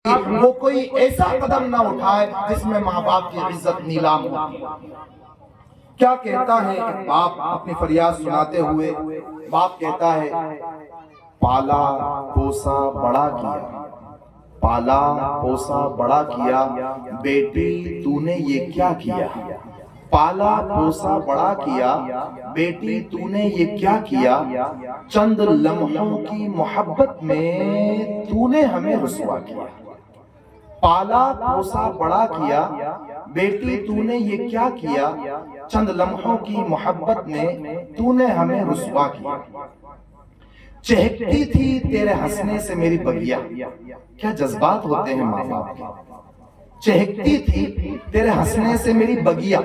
وہ کوئی ایسا قدم نہ اٹھائے جس میں ماں باپ کی عزت نیلام ہو۔ کیا کہتا ہے ایک باپ اپنی فریاد سناتے ہوئے؟ باپ کہتا ہے، پالا پوسا بڑا کیا، پالا پوسا بڑا کیا، بیٹی تو نے یہ کیا کیا؟ پالا پوسا بڑا کیا، بیٹی تو نے یہ کیا کیا؟ چند لمحوں کی محبت میں تو نے ہمیں رسوا کیا۔ پالا پوسا بڑا کیا، بیٹی تو نے یہ کیا کیا؟ چند لمحوں کی محبت میں تو نے ہمیں رسوا کیا۔ چہکتی تھی تیرے ہنسنے سے میری بگیا، کیا جذبات ہوتے ہیں ماں باپ کے۔ چہکتی تھی تیرے ہنسنے سے میری بگیا،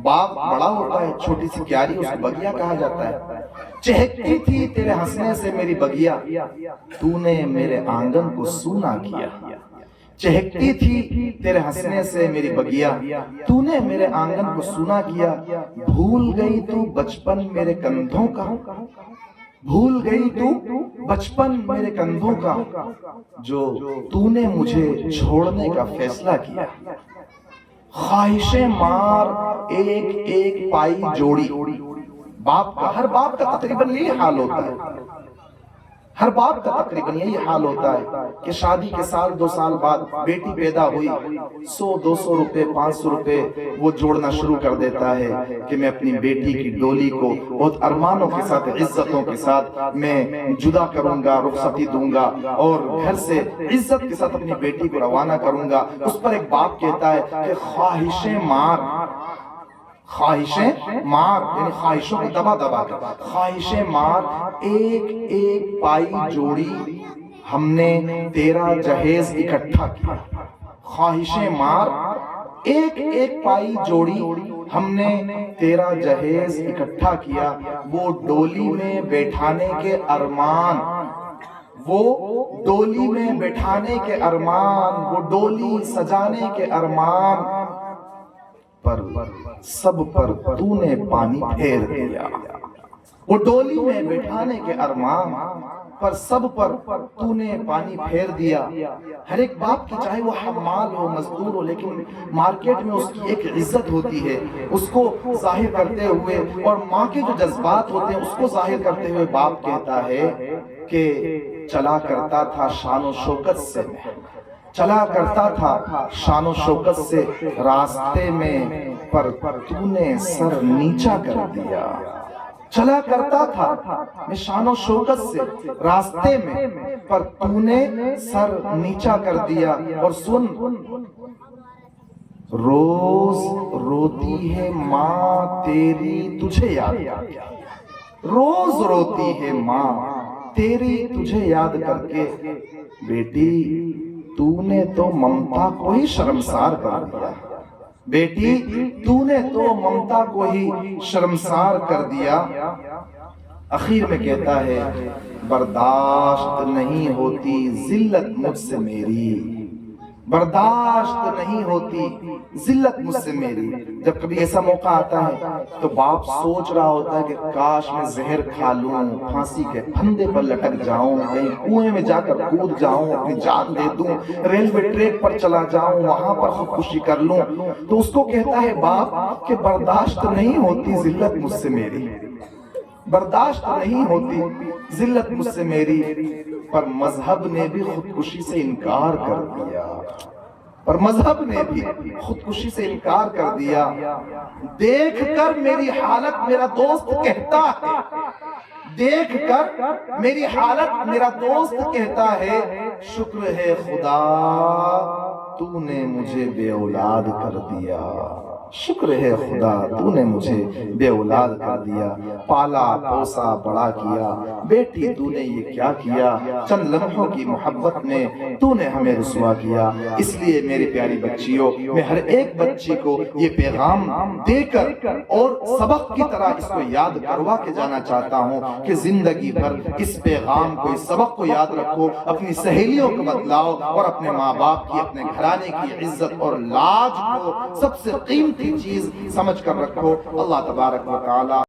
باپ بڑا ہوتا ہے، چھوٹی سی کیاری اس کو بگیا کہا جاتا ہے۔ چہکتی تھی تیرے ہنسنے سے میری بگیا، تو نے میرے آنگن کو سونا کیا۔ چہکتی تھی تیرے ہنسنے سے میری بگیا، تو نے میرے آنگن کو سونا کیا۔ بھول گئی تو بچپن میرے کندھوں کا، بھول گئی تو بچپن میرے کندھوں کا، جو تو نے مجھے چھوڑنے کا فیصلہ کیا۔ خواہشیں مار ایک ایک پائی جوڑی، باپ کا، ہر باپ کا تقریباً یہی حال ہوتا ہے، ہر باپ کا تقریباً یہی حال ہوتا ہے کہ شادی کے سال دو سال بعد بیٹی پیدا ہوئی، 100-200 روپے 500 روپے وہ جوڑنا شروع کر دیتا ہے کہ میں اپنی بیٹی کی ڈولی کو بہت ارمانوں کے ساتھ، عزتوں کے ساتھ میں جدا کروں گا، رخصتی دوں گا اور گھر سے عزت کے ساتھ اپنی بیٹی کو روانہ کروں گا۔ اس پر ایک باپ کہتا ہے کہ خواہشیں مار، خواہشیں مار، یعنی خواہشوں کو دبا دبا کر، خواہشیں مار ایک ایک پائی جوڑی، ہم نے تیرا جہیز اکٹھا کیا۔ خواہشیں مار ایک ایک پائی جوڑی، ہم نے تیرا جہیز اکٹھا کیا۔ وہ ڈولی میں بیٹھانے کے ارمان، وہ ڈولی میں بیٹھانے کے ارمان، وہ ڈولی سجانے کے ارمان پر سب پر تو نے پانی پھیر دیا۔ وہ ڈولی میں بٹھانے کے ارمان پر سب پر تو نے پانی پھیر دیا۔ ہر ایک باپ کی، چاہے وہ حمال ہو، مزدور ہو، لیکن مارکیٹ میں اس کی ایک عزت ہوتی ہے، اس کو ظاہر کرتے ہوئے، اور ماں کے جو جذبات ہوتے ہیں اس کو ظاہر کرتے ہوئے باپ کہتا ہے کہ چلا کرتا تھا شان و شوکت سے، میں چلا کرتا تھا شان و شوکت سے راستے میں، پر تو نے سر نیچا کر دیا۔ چلا کرتا تھا میں شان و شوکت سے راستے میں، پر تو نے سر نیچا کر دیا۔ اور سن، روز روتی ہے ماں تیری تجھے یاد کر کے، روز روتی ہے ماں تیری تجھے یاد کر کے، بیٹی تو نے تو ممتا کو ہی شرمسار کر دیا، بیٹی تو نے تو ممتا کو ہی شرمسار کر دیا۔ اخیر میں کہتا ہے، برداشت نہیں ہوتی ذلت مجھ سے میری، برداشت نہیں ہوتی ذلت مجھ سے میری۔ جب کبھی ایسا موقع آتا ہے تو باپ سوچ رہا ہوتا ہے کہ کاش میں زہر کھا لوں، پھانسی کے پھندے پر لٹک جاؤں، کہیں کنویں میں جا کر کود جاؤں، اپنی جان دے دوں، ریلوے ٹریک پر چلا جاؤں، وہاں پر خودکشی کر لوں۔ تو اس کو کہتا ہے باپ کہ برداشت نہیں ہوتی ذلت مجھ سے میری، برداشت نہیں ہوتی ذلت مجھ سے میری، پر مذہب نے بھی خودکشی سے انکار کر دیا، پر مذہب نے بھی خودکشی سے انکار کر دیا۔ دیکھ کر میری حالت میرا دوست کہتا ہے، دیکھ کر میری حالت میرا دوست کہتا ہے، شکر ہے خدا تو نے مجھے بے اولاد کر دیا، شکر ہے خدا تو نے مجھے بے اولاد کر دیا۔ پالا پوسا بڑا کیا، بیٹی تو نے یہ کیا کیا؟ چند لمحوں کی محبت میں تو نے ہمیں رسوا کیا۔ اس لیے میری پیاری بچیوں، میں ہر ایک بچی کو یہ پیغام دے کر اور سبق کی طرح اس کو یاد کروا کے جانا چاہتا ہوں کہ زندگی بھر اس پیغام کو، اس سبق کو یاد رکھو، اپنی سہیلیوں کو بتلاؤ، اور اپنے ماں باپ کی، اپنے گھرانے کی عزت اور لاج کو سب سے قیمتی چیز سمجھ کر رکھو۔ اللہ تبارک و تعالی